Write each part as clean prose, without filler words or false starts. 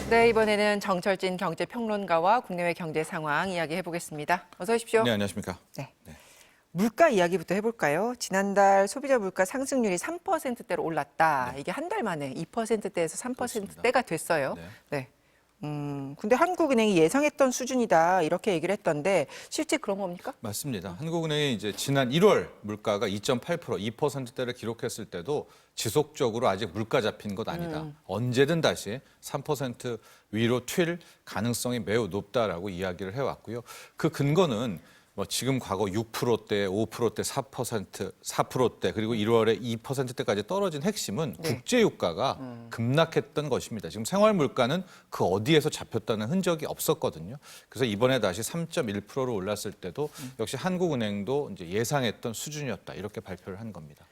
네, 이번에는 정철진 경제평론가와 국내외 경제 상황 이야기해 보겠습니다. 어서 오십시오. 네, 안녕하십니까. 네. 물가 이야기부터 해볼까요? 지난달 소비자 물가 상승률이 3%대로 올랐다. 네. 이게 한 달 만에 2%대에서 3%대가 됐어요. 네. 네. 근데 한국은행이 예상했던 수준이다 이렇게 얘기를 했던데 실제 그런 겁니까? 맞습니다. 한국은행이 이제 지난 1월 물가가 2.8%, 2%대를 기록했을 때도 지속적으로 아직 물가 잡힌 것 아니다. 언제든 다시 3% 위로 튈 가능성이 매우 높다라고 이야기를 해왔고요. 그 근거는 뭐 지금 과거 6%대, 5%대, 4%대 그리고 1월에 2%대까지 떨어진 핵심은 네. 국제유가가 급락했던 것입니다. 지금 생활물가는 그 어디에서 잡혔다는 흔적이 없었거든요. 그래서 이번에 다시 3.1%로 올랐을 때도 역시 한국은행도 이제 예상했던 수준이었다 이렇게 발표를 한 겁니다.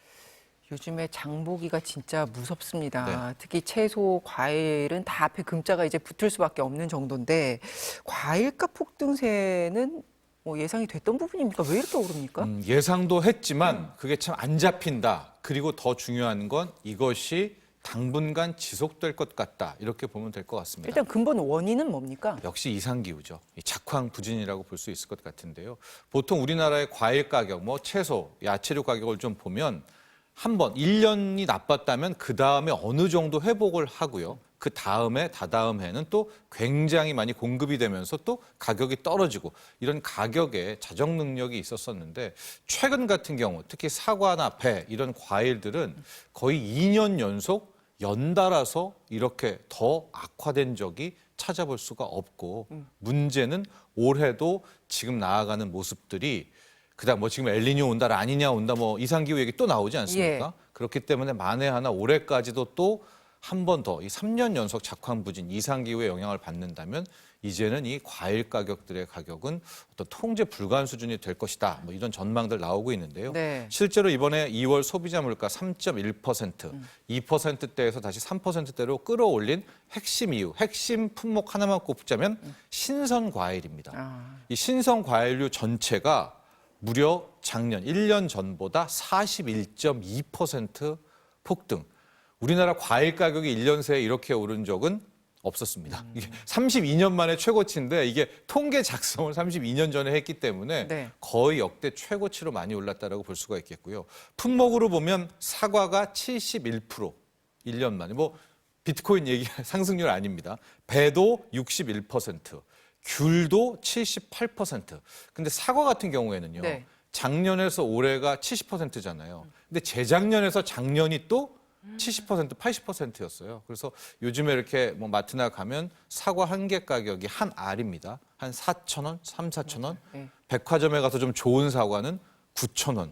요즘에 장보기가 진짜 무섭습니다. 네. 특히 채소, 과일은 다 앞에 금자가 이제 붙을 수밖에 없는 정도인데 과일값 폭등세는 뭐 예상이 됐던 부분입니까? 왜 이렇게 오릅니까? 예상도 했지만 그게 참 안 잡힌다. 그리고 더 중요한 건 이것이 당분간 지속될 것 같다. 이렇게 보면 될 것 같습니다. 일단 근본 원인은 뭡니까? 역시 이상기후죠. 이 작황부진이라고 볼 수 있을 것 같은데요. 보통 우리나라의 과일 가격, 뭐 채소, 야채류 가격을 좀 보면 한 번, 1년이 나빴다면 그 다음에 어느 정도 회복을 하고요. 그 다음에, 다다음 해는 또 굉장히 많이 공급이 되면서 또 가격이 떨어지고 이런 가격에 자정 능력이 있었었는데 최근 같은 경우 특히 사과나 배 이런 과일들은 거의 2년 연속 연달아서 이렇게 더 악화된 적이 찾아볼 수가 없고 문제는 올해도 지금 나아가는 모습들이 그다음 뭐 지금 엘니뇨 온다, 라니냐 온다, 뭐 이상기후 얘기 또 나오지 않습니까? 예. 그렇기 때문에 만에 하나 올해까지도 또 한 번 더 이 3년 연속 작황부진 이상기후의 영향을 받는다면 이제는 이 과일 가격들의 가격은 어떤 통제 불가한 수준이 될 것이다. 뭐 이런 전망들 나오고 있는데요. 네. 실제로 이번에 2월 소비자 물가 3.1%, 2%대에서 다시 3%대로 끌어올린 핵심 이유, 핵심 품목 하나만 꼽자면 신선 과일입니다. 이 신선 과일류 전체가 무려 작년 1년 전보다 41.2% 폭등. 우리나라 과일 가격이 1년 새에 이렇게 오른 적은 없었습니다. 이게 32년 만에 최고치인데 이게 통계 작성을 32년 전에 했기 때문에 네. 거의 역대 최고치로 많이 올랐다라고 볼 수가 있겠고요. 품목으로 보면 사과가 71%, 1년 만에. 뭐 비트코인 얘기 상승률 아닙니다. 배도 61%. 귤도 78%. 근데 사과 같은 경우에는요. 네. 작년에서 올해가 70%잖아요. 근데 재작년에서 작년이 또 70%, 80%였어요. 그래서 요즘에 이렇게 뭐 마트나 가면 사과 한 개 가격이 한 알입니다. 한 4,000원, 3, 4,000원. 네. 백화점에 가서 좀 좋은 사과는 9,000원.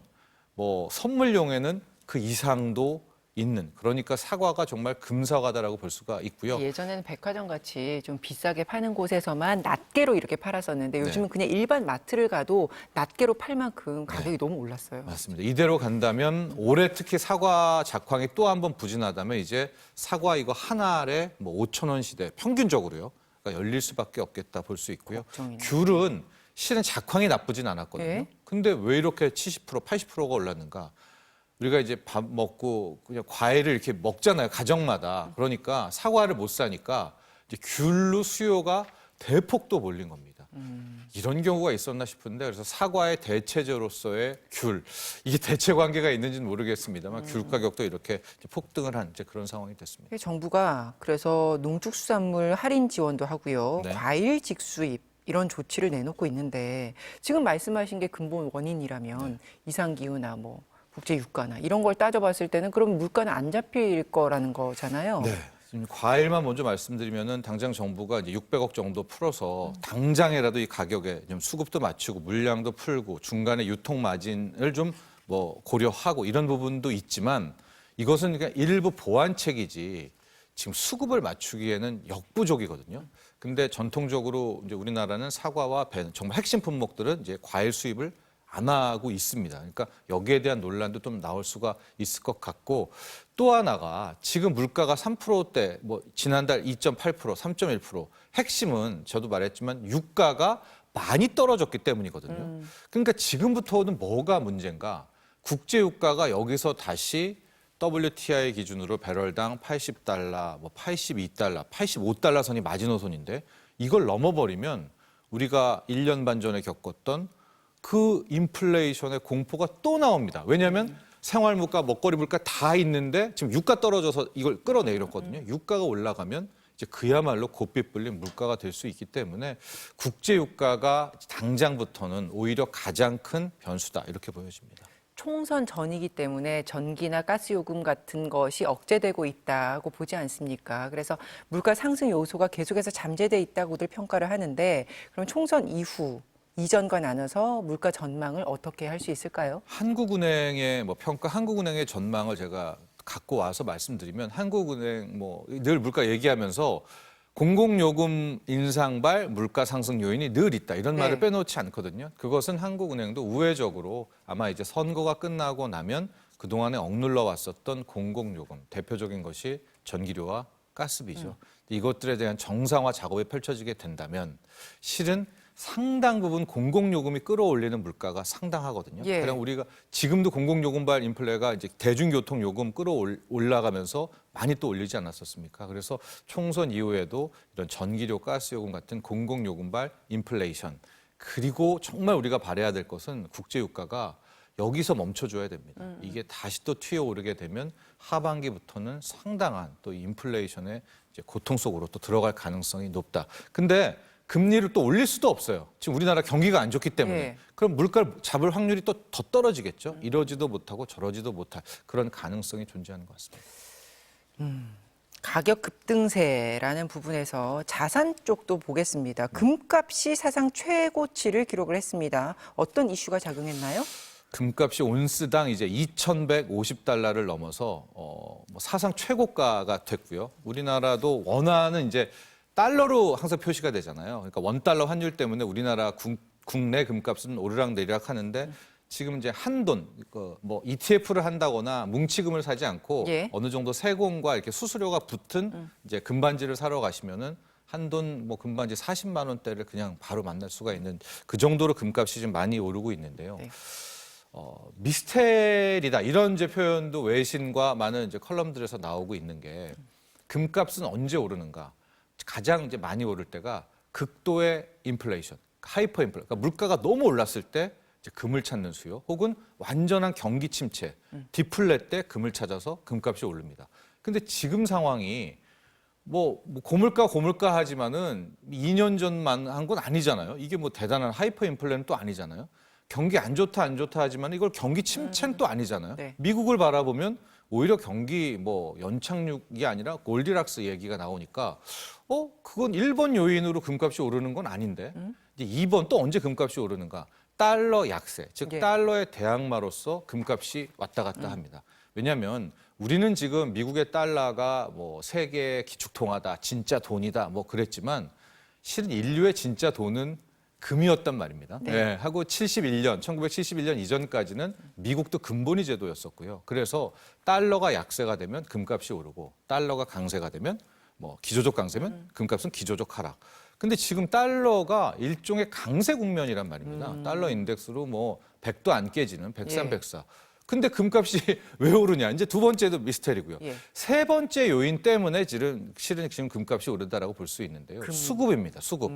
뭐 선물용에는 그 이상도 있는, 그러니까 사과가 정말 금사과다라고 볼 수가 있고요. 예전에는 백화점 같이 좀 비싸게 파는 곳에서만 낱개로 이렇게 팔았었는데 요즘은 네. 그냥 일반 마트를 가도 낱개로 팔 만큼 가격이 너무 올랐어요. 맞습니다. 이대로 간다면 올해 특히 사과 작황이 또 한 번 부진하다면 이제 사과 이거 한 알에 뭐 5,000원 시대 평균적으로요. 그러니까 열릴 수밖에 없겠다 볼 수 있고요. 걱정이네요. 귤은 실은 작황이 나쁘진 않았거든요. 네. 근데 왜 이렇게 70%, 80%가 올랐는가? 우리가 이제 밥 먹고 그냥 과일을 이렇게 먹잖아요. 가정마다. 그러니까 사과를 못 사니까 이제 귤로 수요가 대폭도 몰린 겁니다. 이런 경우가 있었나 싶은데 그래서 사과의 대체제로서의 귤, 이게 대체 관계가 있는지는 모르겠습니다만 귤 가격도 이렇게 폭등을 한 이제 그런 상황이 됐습니다. 정부가 그래서 농축수산물 할인 지원도 하고요. 네. 과일 직수입 이런 조치를 내놓고 있는데 지금 말씀하신 게 근본 원인이라면 이상기후나 뭐 국제 유가나 이런 걸 따져봤을 때는 그럼 물가는 안 잡힐 거라는 거잖아요. 네. 지금 과일만 먼저 말씀드리면은 당장 정부가 이제 600억 정도 풀어서 당장이라도 이 가격에 좀 수급도 맞추고 물량도 풀고 중간에 유통 마진을 좀 뭐 고려하고 이런 부분도 있지만 이것은 그냥 일부 보완책이지 지금 수급을 맞추기에는 역부족이거든요. 근데 전통적으로 이제 우리나라는 사과와 배, 정말 핵심 품목들은 이제 과일 수입을 안 하고 있습니다. 그러니까 여기에 대한 논란도 좀 나올 수가 있을 것 같고 또 하나가 지금 물가가 3%대, 뭐 지난달 2.8%, 3.1%. 핵심은 저도 말했지만 유가가 많이 떨어졌기 때문이거든요. 그러니까 지금부터는 뭐가 문제인가? 국제 유가가 여기서 다시 WTI 기준으로 배럴당 80달러, 뭐 82달러, 85달러 선이 마지노선인데 이걸 넘어버리면 우리가 1년 반 전에 겪었던 그 인플레이션의 공포가 또 나옵니다. 왜냐하면 생활 물가, 먹거리 물가 다 있는데 지금 유가 떨어져서 이걸 끌어내렸거든요. 유가가 올라가면 이제 그야말로 고삐 불린 물가가 될 수 있기 때문에 국제 유가가 당장부터는 오히려 가장 큰 변수다 이렇게 보여집니다. 총선 전이기 때문에 전기나 가스 요금 같은 것이 억제되고 있다고 보지 않습니까? 그래서 물가 상승 요소가 계속해서 잠재돼 있다고들 평가를 하는데 그럼 총선 이후 이전과 나눠서 물가 전망을 어떻게 할 수 있을까요? 한국은행의 평가, 한국은행의 전망을 제가 갖고 와서 말씀드리면 한국은행 늘 물가 얘기하면서 공공요금 인상발 물가 상승 요인이 늘 있다 이런 말을 빼놓지 않거든요. 그것은 한국은행도 우회적으로 아마 이제 선거가 끝나고 나면 그동안에 억눌러 왔었던 공공요금 대표적인 것이 전기료와 가스비죠. 이것들에 대한 정상화 작업이 펼쳐지게 된다면 실은 상당 부분 공공요금이 끌어올리는 물가가 상당하거든요. 예. 그냥 우리가 지금도 공공요금발 인플레가 이제 대중교통요금 끌어올라가면서 많이 또 올리지 않았었습니까? 그래서 총선 이후에도 이런 전기료, 가스요금 같은 공공요금발 인플레이션 그리고 정말 우리가 바라야 될 것은 국제유가가 여기서 멈춰줘야 됩니다. 이게 다시 또 튀어오르게 되면 하반기부터는 상당한 또 인플레이션의 이제 고통 속으로 또 들어갈 가능성이 높다. 근데 금리를 또 올릴 수도 없어요. 지금 우리나라 경기가 안 좋기 때문에. 예. 그럼 물가를 잡을 확률이 또 더 떨어지겠죠. 이러지도 못하고 저러지도 못할 그런 가능성이 존재하는 것 같습니다. 가격 급등세라는 부분에서 자산 쪽도 보겠습니다. 금값이 사상 최고치를 기록을 했습니다. 어떤 이슈가 작용했나요? 금값이 온스당 이제 2,150달러를 넘어서 사상 최고가가 됐고요. 우리나라도 원화는 이제 달러로 항상 표시가 되잖아요. 그러니까 원달러 환율 때문에 우리나라 국내 금값은 오르락내리락 하는데 지금 이제 한돈, ETF를 한다거나 뭉치금을 사지 않고 예. 어느 정도 세금과 이렇게 수수료가 붙은 이제 금반지를 사러 가시면은 한돈 금반지 40만 원대를 그냥 바로 만날 수가 있는 그 정도로 금값이 좀 많이 오르고 있는데요. 네. 미스테리다 이런 이제 표현도 외신과 많은 이제 컬럼들에서 나오고 있는 게 금값은 언제 오르는가? 가장 이제 많이 오를 때가 극도의 인플레이션, 하이퍼 인플레이션, 그러니까 물가가 너무 올랐을 때 이제 금을 찾는 수요, 혹은 완전한 경기 침체, 디플레 때 금을 찾아서 금값이 오릅니다. 근데 지금 상황이 고물가 하지만은 2년 전만 한 건 아니잖아요. 이게 대단한 하이퍼 인플레는 또 아니잖아요. 경기 안 좋다 하지만 이걸 경기 침체는 또 아니잖아요. 네. 미국을 바라보면 오히려 경기 연착륙이 아니라 골디락스 얘기가 나오니까 그건 1번 요인으로 금값이 오르는 건 아닌데 이제 2번 또 언제 금값이 오르는가? 달러 약세, 즉 예. 달러의 대항마로서 금값이 왔다 갔다 합니다. 왜냐하면 우리는 지금 미국의 달러가 세계의 기축통화다, 진짜 돈이다 그랬지만 실은 인류의 진짜 돈은 금이었단 말입니다. 네. 네, 하고 1971년 이전까지는 미국도 금본위 제도였었고요. 그래서 달러가 약세가 되면 금값이 오르고 달러가 강세가 되면 기조적 강세면 금값은 기조적 하락. 근데 지금 달러가 일종의 강세 국면이란 말입니다. 달러 인덱스로 100도 안 깨지는 103, 예. 104. 근데 금값이 왜 오르냐? 이제 두 번째도 미스테리고요. 예. 세 번째 요인 때문에 실은 지금 금값이 오르다라고 볼 수 있는데요. 수급입니다. 수급.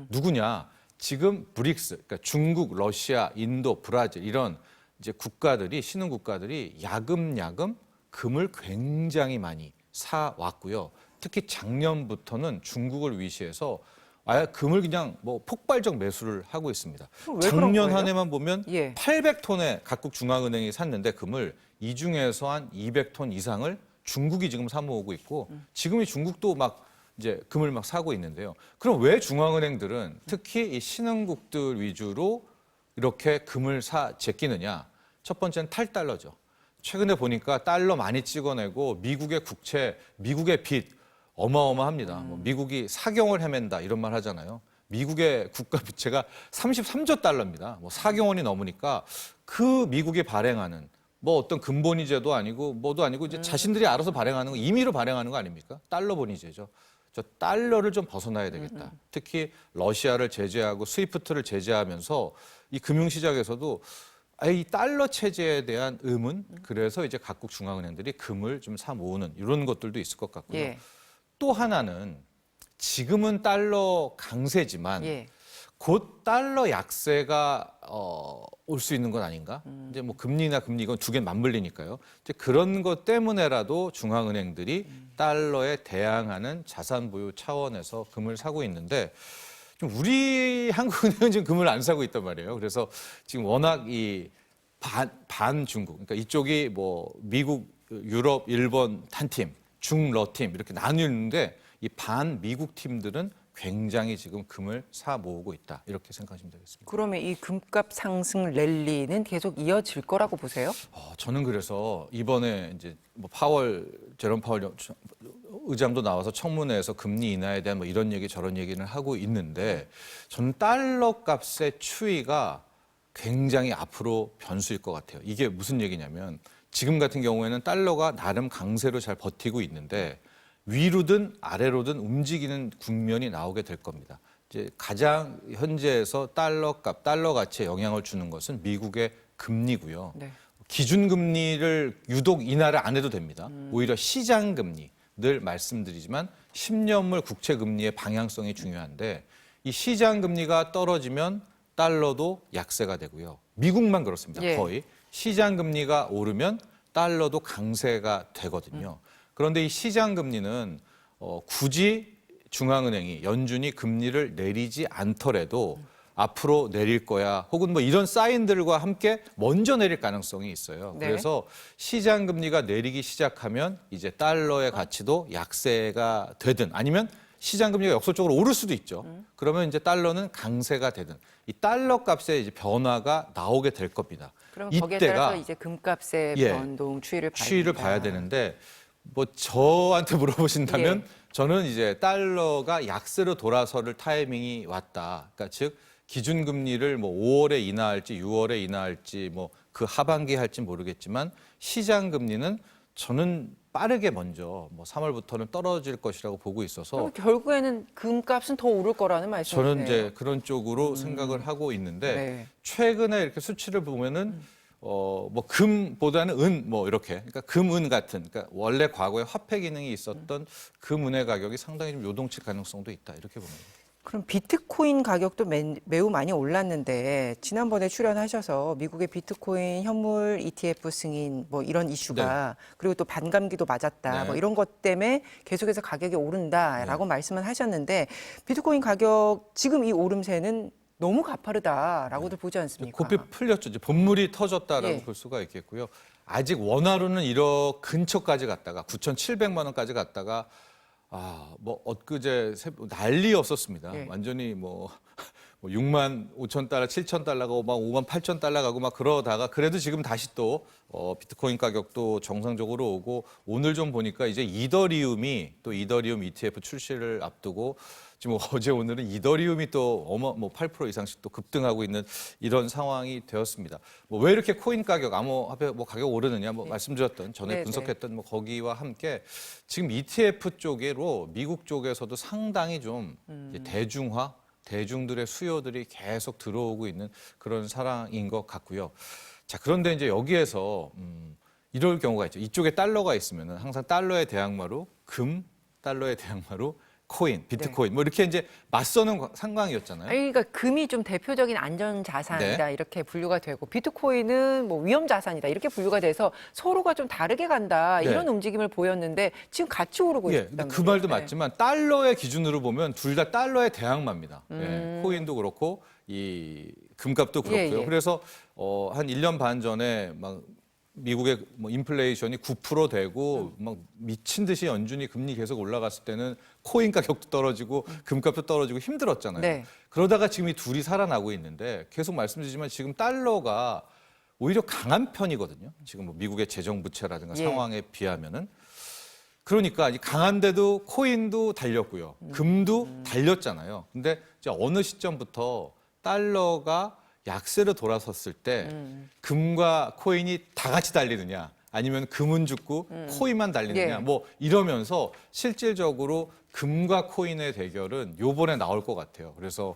누구냐? 지금 브릭스, 그러니까 중국, 러시아, 인도, 브라질 이런 이제 국가들이 신흥 국가들이 야금야금 금을 굉장히 많이 사 왔고요. 특히 작년부터는 중국을 위시해서 아예 금을 그냥 폭발적 매수를 하고 있습니다. 왜 그런 작년 거예요? 한 해만 보면 예. 800톤의 각국 중앙은행이 샀는데 금을 이 중에서 한 200톤 이상을 중국이 지금 사모으고 있고 지금이 중국도 이제 금을 사고 있는데요. 그럼 왜 중앙은행들은 특히 이 신흥국들 위주로 이렇게 금을 제끼느냐? 첫 번째는 탈달러죠. 최근에 보니까 달러 많이 찍어내고 미국의 국채, 미국의 빚 어마어마합니다. 미국이 사경을 헤맨다 이런 말 하잖아요. 미국의 국가 부채가 33조 달러입니다. 4경원이 넘으니까 그 미국이 발행하는 어떤 금본위제도 아니고 뭐도 아니고 이제 자신들이 알아서 발행하는 거 임의로 발행하는 거 아닙니까? 달러 본위제죠. 저 달러를 좀 벗어나야 되겠다. 특히 러시아를 제재하고 스위프트를 제재하면서 이 금융시장에서도 이 달러 체제에 대한 의문, 그래서 이제 각국 중앙은행들이 금을 좀 사 모으는 이런 것들도 있을 것 같고요. 예. 또 하나는 지금은 달러 강세지만 예. 곧 달러 약세가 올 수 있는 건 아닌가? 이제 뭐 금리나 금리 이건 두 개 맞물리니까요. 이제 그런 것 때문에라도 중앙은행들이 달러에 대항하는 자산 보유 차원에서 금을 사고 있는데 좀 우리 한국은행은 지금 금을 안 사고 있단 말이에요. 그래서 지금 워낙 이 반 중국, 그러니까 이쪽이 뭐 미국, 유럽, 일본 한 팀, 중러 팀 이렇게 나뉘는데 이 반 미국 팀들은 굉장히 지금 금을 사 모으고 있다 이렇게 생각하시면 되겠습니다. 그러면 이 금값 상승 랠리는 계속 이어질 거라고 보세요? 저는 그래서 이번에 이제 뭐 제롬 파월 의장도 나와서 청문회에서 금리 인하에 대한 뭐 이런 얘기 저런 얘기를 하고 있는데 저는 달러 값의 추이가 굉장히 앞으로 변수일 것 같아요. 이게 무슨 얘기냐면 지금 같은 경우에는 달러가 나름 강세로 잘 버티고 있는데 위로든 아래로든 움직이는 국면이 나오게 될 겁니다. 이제 가장 현재에서 달러 가치에 영향을 주는 것은 미국의 금리고요. 네. 기준금리를 유독 인하를 안 해도 됩니다. 오히려 시장금리, 늘 말씀드리지만 10년물 국채금리의 방향성이 중요한데 이 시장금리가 떨어지면 달러도 약세가 되고요. 미국만 그렇습니다. 예. 거의. 시장금리가 오르면 달러도 강세가 되거든요. 그런데 이 시장금리는 굳이 중앙은행이 연준이 금리를 내리지 않더라도 앞으로 내릴 거야 혹은 뭐 이런 사인들과 함께 먼저 내릴 가능성이 있어요. 네. 그래서 시장금리가 내리기 시작하면 이제 달러의 가치도 약세가 되든 아니면 시장금리가 역설적으로 오를 수도 있죠. 그러면 이제 달러는 강세가 되든 이 달러 값의 이제 변화가 나오게 될 겁니다. 그럼 거기에 따라서 이제 금값의 예, 변동 추이를 봐야 되는데 뭐 저한테 물어보신다면 예. 저는 이제 달러가 약세로 돌아설 타이밍이 왔다. 그러니까 즉 기준금리를 뭐 5월에 인하할지 6월에 인하할지 뭐 그 하반기에 할지 모르겠지만 시장금리는 저는 빠르게 먼저 뭐 3월부터는 떨어질 것이라고 보고 있어서 그럼 결국에는 금값은 더 오를 거라는 말씀이세요? 저는 이제 그런 쪽으로 생각을 하고 있는데 네. 최근에 이렇게 수치를 보면은 뭐 금보다는 은 뭐 이렇게 그러니까 금은 같은 그러니까 원래 과거에 화폐 기능이 있었던 금은의 가격이 상당히 좀 요동칠 가능성도 있다 이렇게 봅니다. 그럼 비트코인 가격도 매우 많이 올랐는데 지난번에 출연하셔서 미국의 비트코인 현물 ETF 승인 뭐 이런 이슈가 그리고 또 반감기도 맞았다 네. 뭐 이런 것 때문에 계속해서 가격이 오른다라고 말씀을 하셨는데 비트코인 가격 지금 이 오름세는 너무 가파르다라고도 보지 않습니까? 고삐 풀렸죠. 이제 본물이 터졌다라고 예. 볼 수가 있겠고요. 아직 원화로는 이러 근처까지 갔다가 9,700만 원까지 갔다가 뭐 엊그제 난리였었습니다. 예. 완전히 뭐 6만 5천 달러, 7천 달러 가고 막 5만 8천 달러 가고 막 그러다가 그래도 지금 다시 또 비트코인 가격도 정상적으로 오고 오늘 좀 보니까 이제 이더리움이 또 이더리움 ETF 출시를 앞두고 지금 어제 오늘은 이더리움이 또 뭐 8% 이상씩 또 급등하고 있는 이런 상황이 되었습니다. 뭐 왜 이렇게 코인 가격, 암호화폐 뭐 가격 오르느냐 뭐 말씀드렸던 전에 네, 분석했던 뭐 거기와 함께 지금 ETF 쪽으로 미국 쪽에서도 상당히 좀 이제 대중화, 대중들의 수요들이 계속 들어오고 있는 그런 상황인 것 같고요. 자, 그런데 이제 여기에서 이럴 경우가 있죠. 이쪽에 달러가 있으면은 항상 달러의 대항마로 금, 달러의 대항마로 코인, 비트코인 뭐 이렇게 이제 맞서는 상황이었잖아요. 아니, 그러니까 금이 좀 대표적인 안전 자산이다 이렇게 분류가 되고 비트코인은 뭐 위험 자산이다 이렇게 분류가 돼서 서로가 좀 다르게 간다 이런 움직임을 보였는데 지금 같이 오르고 예, 있단 근데 그 말이에요. 말도 맞지만 달러의 기준으로 보면 둘 다 달러의 대항마입니다. 예, 코인도 그렇고 이 금값도 그렇고요. 예. 그래서 한 1년 반 전에 막 미국의 뭐 인플레이션이 9% 되고 막 미친 듯이 연준이 금리 계속 올라갔을 때는 코인 가격도 떨어지고 금값도 떨어지고 힘들었잖아요. 네. 그러다가 지금 이 둘이 살아나고 있는데 계속 말씀드리지만 지금 달러가 오히려 강한 편이거든요. 지금 뭐 미국의 재정 부채라든가 예. 상황에 비하면은 그러니까 이 강한데도 코인도 달렸고요. 금도 달렸잖아요. 근데 이제 어느 시점부터 달러가 약세로 돌아섰을 때 금과 코인이 다 같이 달리느냐 아니면 금은 죽고 코인만 달리느냐 예. 뭐 이러면서 실질적으로 금과 코인의 대결은 요번에 나올 것 같아요. 그래서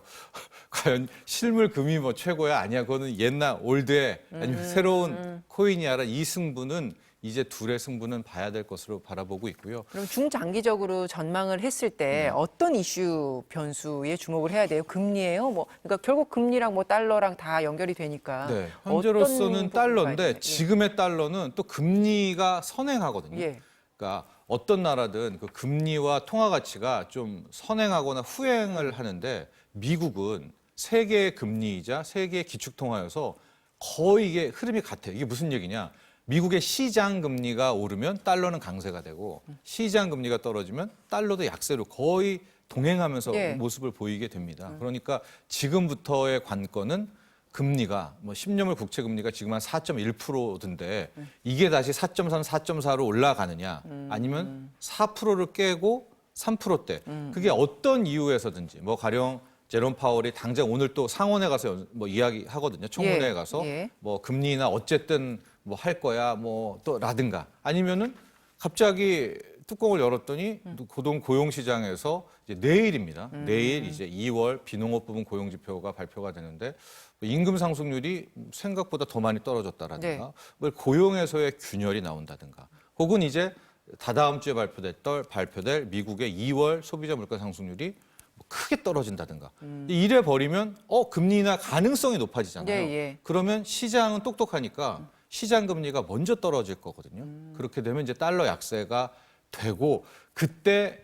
과연 실물 금이 뭐 최고야 아니야 그거는 옛날 올드에 아니면 새로운 코인이야라 이 승부는 이제 둘의 승부는 봐야 될 것으로 바라보고 있고요. 그럼 중장기적으로 전망을 했을 때 어떤 이슈 변수에 주목을 해야 돼요? 금리예요? 뭐 그러니까 결국 금리랑 뭐 달러랑 다 연결이 되니까. 네, 어떤 현재로서는 부분을 봐야 달러인데 되나요? 지금의 달러는 또 금리가 선행하거든요. 예. 그러니까 어떤 나라든 그 금리와 통화 가치가 좀 선행하거나 후행을 하는데 미국은 세계의 금리이자 세계의 기축 통화여서 거의 이게 흐름이 같아요. 이게 무슨 얘기냐? 미국의 시장 금리가 오르면 달러는 강세가 되고 시장 금리가 떨어지면 달러도 약세로 거의 동행하면서 예. 모습을 보이게 됩니다. 그러니까 지금부터의 관건은 금리가 뭐 10년물 국채 금리가 지금 한 4.1%던데 이게 다시 4.3, 4.4로 올라가느냐 아니면 4%를 깨고 3%대 그게 어떤 이유에서든지 뭐 가령 제롬 파월이 당장 오늘 또 상원에 가서 뭐 이야기하거든요. 청문회에 예, 가서 예. 뭐 금리나 어쨌든 뭐 할 거야 뭐 또 라든가 아니면은 갑자기 뚜껑을 열었더니 고동 고용 시장에서 이제 내일입니다. 내일 이제 2월 비농업 부분 고용 지표가 발표가 되는데 임금 상승률이 생각보다 더 많이 떨어졌다라든가 네. 뭐 고용에서의 균열이 나온다든가 혹은 이제 다다음 주에 발표될 미국의 2월 소비자 물가 상승률이 뭐 크게 떨어진다든가 이래 버리면 금리 인하 가능성이 높아지잖아요. 예, 예. 그러면 시장은 똑똑하니까 시장 금리가 먼저 떨어질 거거든요. 그렇게 되면 이제 달러 약세가 되고 그때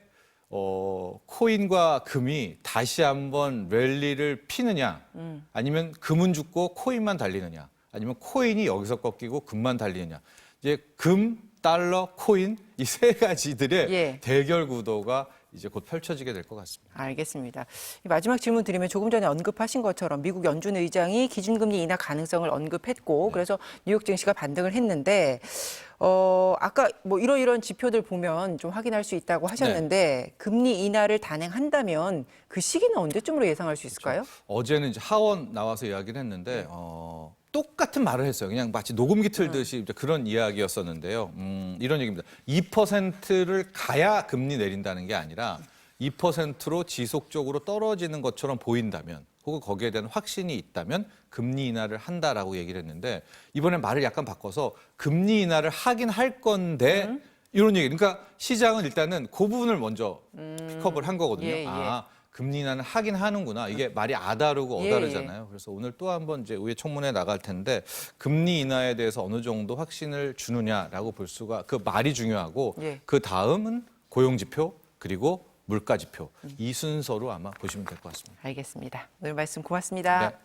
코인과 금이 다시 한번 랠리를 피느냐 아니면 금은 죽고 코인만 달리느냐 아니면 코인이 여기서 꺾이고 금만 달리느냐 이제 금, 달러, 코인 이 세 가지들의 예. 대결 구도가 이제 곧 펼쳐지게 될 것 같습니다. 알겠습니다. 마지막 질문 드리면 조금 전에 언급하신 것처럼 미국 연준 의장이 기준금리 인하 가능성을 언급했고 그래서 뉴욕 증시가 반등을 했는데 아까 뭐 이런 지표들 보면 좀 확인할 수 있다고 하셨는데 금리 인하를 단행한다면 그 시기는 언제쯤으로 예상할 수 있을까요? 어제는 이제 하원 나와서 이야기를 했는데 똑같은 말을 했어요. 그냥 마치 녹음기 틀듯이 이제 그런 이야기였었는데요. 이런 얘기입니다. 2%를 가야 금리 내린다는 게 아니라 2%로 지속적으로 떨어지는 것처럼 보인다면 혹은 거기에 대한 확신이 있다면 금리 인하를 한다라고 얘기를 했는데 이번에 말을 약간 바꿔서 금리 인하를 하긴 할 건데 이런 얘기. 그러니까 시장은 일단은 그 부분을 먼저 픽업을 한 거거든요. 예, 예. 금리 인하는 하긴 하는구나. 이게 말이 아다르고 예, 어다르잖아요. 그래서 오늘 또 한번 이제 의회 청문회 나갈 텐데 금리 인하에 대해서 어느 정도 확신을 주느냐라고 볼 수가 그 말이 중요하고 예. 그 다음은 고용 지표 그리고 물가 지표 이 순서로 아마 보시면 될 것 같습니다. 알겠습니다. 오늘 말씀 고맙습니다. 네.